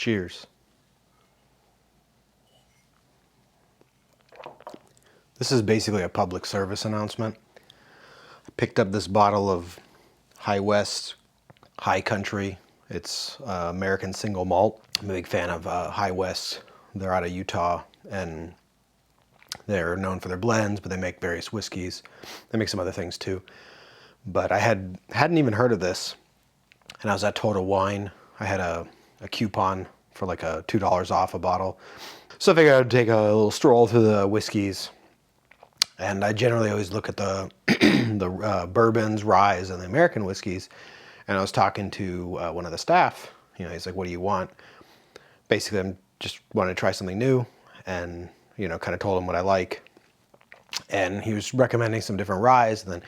Cheers. This is basically a public service announcement. I picked up this bottle of High West High Country. It's American Single Malt. I'm a big fan of High West. They're out of Utah, and they're known for their blends, but they make various whiskeys. They make some other things too. But I hadn't even heard of this, and I was at Total Wine. I had a coupon for like a $2 off a bottle. So I figured I'd take a little stroll through the whiskeys. And I generally always look at the bourbons, ryes, and the American whiskeys. And I was talking to one of the staff. You know, he's like, "What do you want?" Basically, I'm just wanting to try something new, and you know, kind of told him what I like. And he was recommending some different ryes. And then,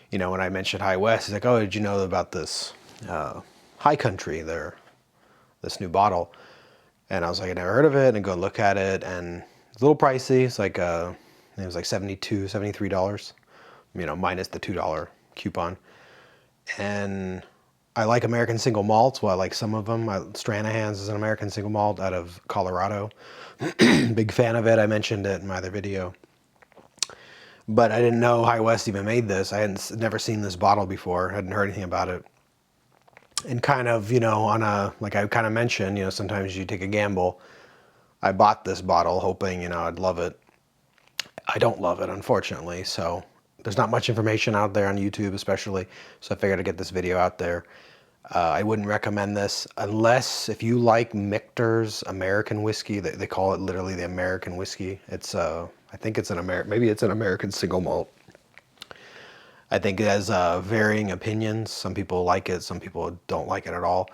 you know, when I mentioned High West, he's like, "Oh, did you know about this High Country? This new bottle?" And I was like, "I never heard of it." And go look at it, and it's a little pricey. It's like it was like $73, you know, minus the $2 coupon. And I like American Single Malts. Well, I like some of them. Stranahan's is an American Single Malt out of Colorado. Big fan of it. I mentioned it in my other video. But I didn't know High West even made this. I hadn't never seen this bottle before. Hadn't heard anything about it. And kind of, you know, like I kind of mentioned, you know, sometimes you take a gamble. I bought this bottle hoping, you know, I'd love it. I don't love it, unfortunately, so there's not much information out there on YouTube especially, so I figured I'd get this video out there. I wouldn't recommend this unless if you like Michter's American whiskey. They call it literally the American whiskey. It's I think it's maybe it's an American Single Malt. I think it has varying opinions. Some people like it, some people don't like it at all.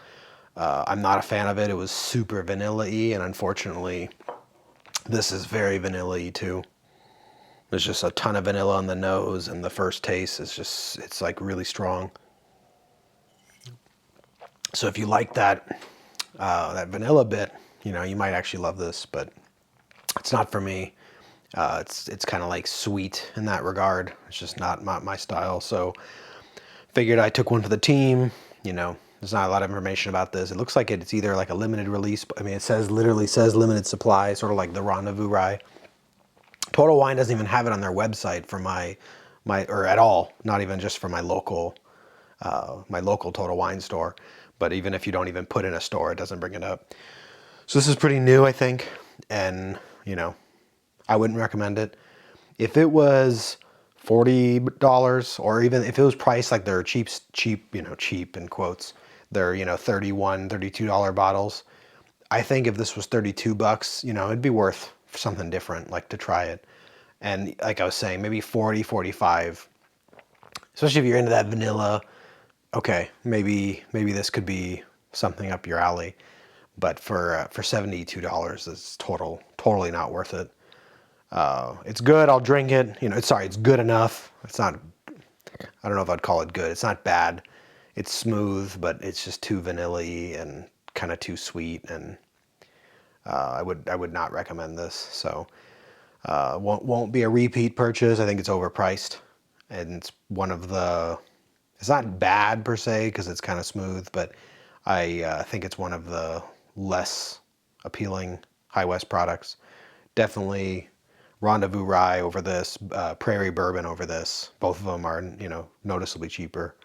I'm not a fan of it. It was super vanilla-y, and unfortunately this is very vanilla-y too. There's just a ton of vanilla on the nose, and the first taste is just, it's like really strong. So if you like that vanilla bit, you know, you might actually love this, but it's not for me. It's kind of like sweet in that regard. It's just not my style. So figured I took one for the team. You know, there's not a lot of information about this. It looks like it's either like a limited release. I mean, literally says limited supply, sort of like the Rendezvous Rye. Total Wine doesn't even have it on their website for or at all, not even just for my local Total Wine store. But even if you don't even put in a store, it doesn't bring it up. So this is pretty new, I think, and you know, I wouldn't recommend it. If it was $40, or even if it was priced like they're cheap, you know, cheap in quotes, they're, you know, $31, $32 bottles. I think if this was $32, you know, it'd be worth something different, like to try it. And like I was saying, maybe 40, 45, especially if you're into that vanilla. Okay, maybe this could be something up your alley. But for $72, it's totally not worth it. It's good. I'll drink it. You know, it's good enough. It's not, I don't know if I'd call it good. It's not bad. It's smooth, but it's just too vanilla-y and kind of too sweet. And I would not recommend this. So won't be a repeat purchase. I think it's overpriced, and it's it's not bad per se because it's kind of smooth, but I think it's one of the less appealing High West products. Definitely Rendezvous Rye over this, Prairie Bourbon over this. Both of them are, you know, noticeably cheaper.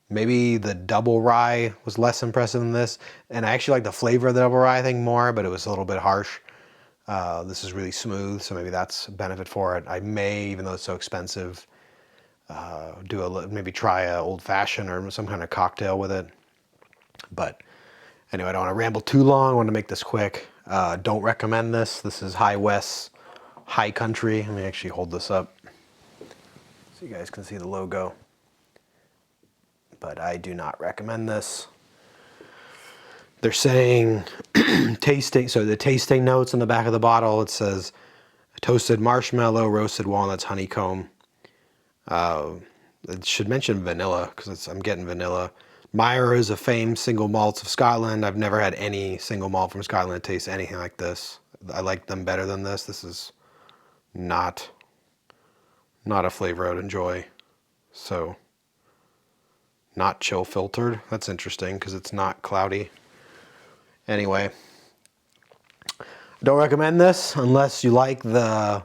Maybe the double rye was less impressive than this, and I actually like the flavor of the double rye, I think, more, but it was a little bit harsh. This is really smooth, so maybe that's a benefit for it. I may, even though it's so expensive, maybe try a old fashioned or some kind of cocktail with it. But anyway, I don't want to ramble too long. I want to make this quick. Don't recommend this. This is High West High Country. Let me actually hold this up so you guys can see the logo. But I do not recommend this. They're saying tasting, so the tasting notes on the back of the bottle, it says toasted marshmallow, roasted walnuts, honeycomb. It should mention vanilla because I'm getting vanilla. Myra is a famed single malts of Scotland. I've never had any single malt from Scotland that tastes anything like this. I like them better than this. This is not a flavor I'd enjoy. So, not chill filtered. That's interesting because it's not cloudy. Anyway, don't recommend this unless you like the,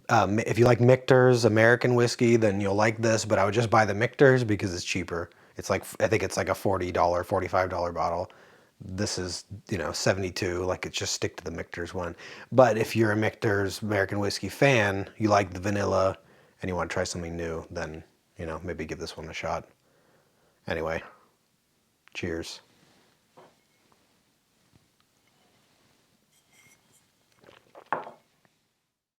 if you like Michter's American whiskey, then you'll like this, but I would just buy the Michter's because it's cheaper. It's like, I think it's like a $40, $45 bottle. This is, you know, 72, like it's just stick to the Michter's one. But if you're a Michter's American whiskey fan, you like the vanilla and you want to try something new, then, you know, maybe give this one a shot. Anyway, cheers.